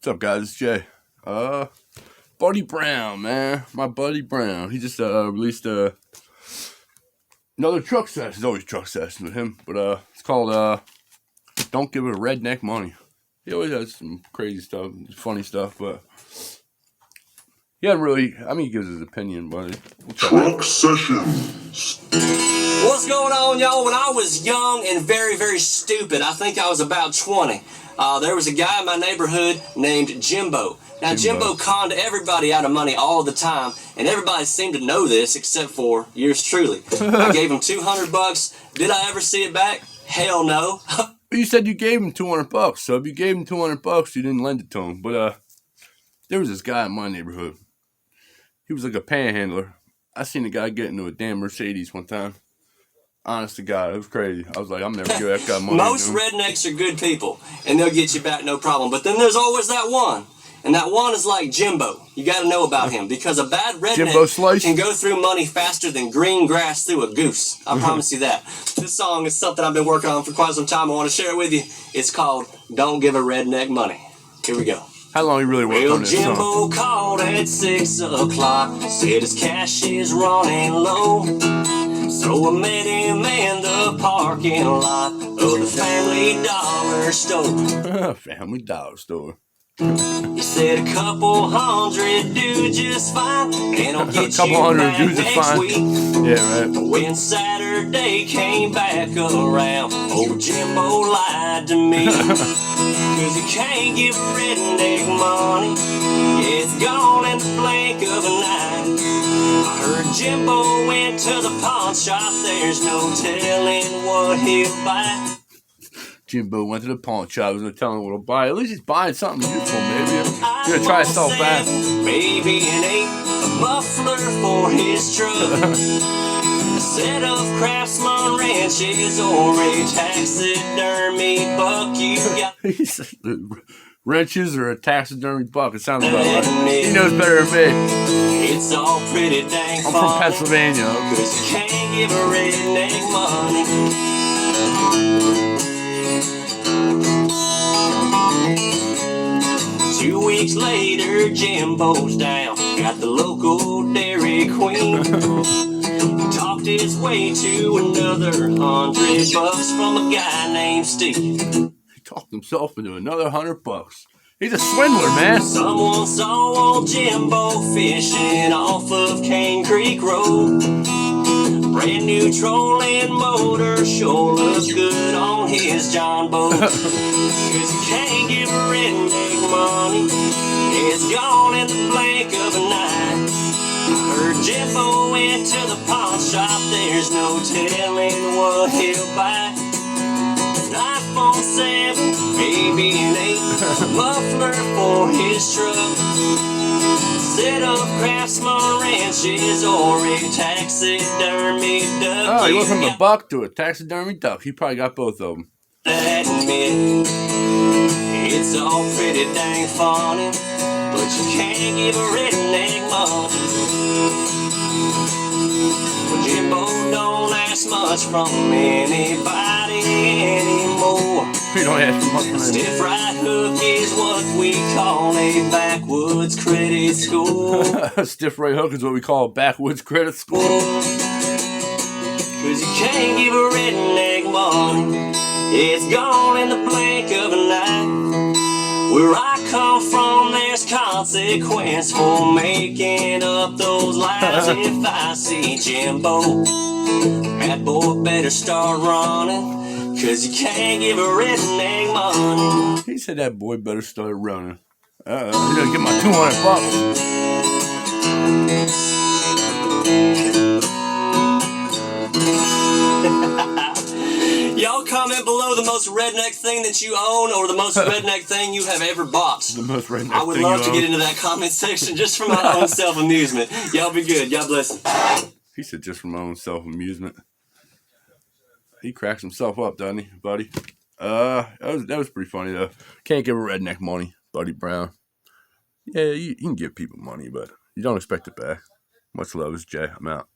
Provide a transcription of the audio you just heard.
What's up, guys? It's Jay. Buddy Brown, man. My buddy Brown. He just released another truck session. There's always truck sessions with him, but it's called Don't Give It Redneck Money. He always has some crazy stuff, funny stuff, but he hasn't really. I mean, he gives his opinion, but truck session. What's going on, y'all? When I was young and very, very stupid, I think I was about 20, there was a guy in my neighborhood named Jimbo. Now, Jimbo conned everybody out of money all the time, and everybody seemed to know this except for yours truly. I gave him $200. Did I ever see it back? Hell no. You said you gave him $200, so if you gave him $200, you didn't lend it to him. But there was this guy in my neighborhood. He was like a panhandler. I seen a guy get into a damn Mercedes one time. Honest to God, it was crazy. I was like, I'm never giving that guy money. Most rednecks are good people, and they'll get you back no problem. But then there's always that one. And that one is like Jimbo. You got to know about him, because a bad redneck can go through money faster than green grass through a goose. I promise you that. This song is something I've been working on for quite some time. I want to share it with you. It's called Don't Give a Redneck Money. Here we go. How long you really worked on this Jimbo song? Called at 6 o'clock, said his cash is running low. So I met him in the parking lot of the Family Dollar store. Family Dollar store. He said a couple hundred do just fine, and I'll get couple you hundred back do just next fine. week. Yeah, right. When Saturday came back around, old Jimbo lied to me. Cause he can't give redneck money, yeah, it's gone in the blink of an eye. I heard Jimbo went to the pawn shop, there's no telling what he'll buy. Jimbo went to the pawn shop. He was going to tell him what to buy. At least he's buying something useful, maybe. You're going to try to sell fast. Maybe an 8, a muffler for his truck. A set of Craftsman wrenches or a taxidermy buck. You got He said wrenches or a taxidermy buck. It sounds about right. He knows better than me. It's all pretty dang I'm fun, from Pennsylvania. cause you can't give a redneck money. 2 weeks later, Jimbo's down at the local Dairy Queen. He talked his way to another $100 from a guy named Steve. He talked himself into another $100. He's a swindler, man. Someone saw old Jimbo fishing off of Cane Creek Road. Brand new trolling motor sure looks good on his John boat. Cause he can't give a redneck money, it's gone in the blink of an eye. I heard Jimbo went to the pawn shop, there's no telling what he'll buy. An iPhone 7, maybe an 8, a muffler for his truck. Set of Craftsman wrenches or a taxidermy duck. Oh, he went from a buck to a taxidermy duck. He probably got both of them. Admit, it's all pretty dang funny, but you can't give a redneck money. Well, Jimbo don't ask much from anybody anymore. You don't ask for much from him. Stiff right hook is what we call a backwoods credit score. Stiff right hook is what we call a backwoods credit score. Cause you can't give a redneck money, it's gone in the blink of an eye. Where I come from, there's consequence for making up those lies. If I see Jimbo, that boy better start running, cause you can't give a redneck money. He said that boy better start running. He's gonna get my $200. Y'all comment below the most redneck thing that you own or the most redneck thing you have ever bought. The most redneck I would thing love you to own. get into that comment section just for my own self-amusement. Y'all be good. God bless. He said just for my own self-amusement. He cracks himself up, doesn't he, buddy? That was pretty funny, though. Can't give a redneck money, Buddy Brown. Yeah, you can give people money, but you don't expect it back. Much love, it's Jay. I'm out.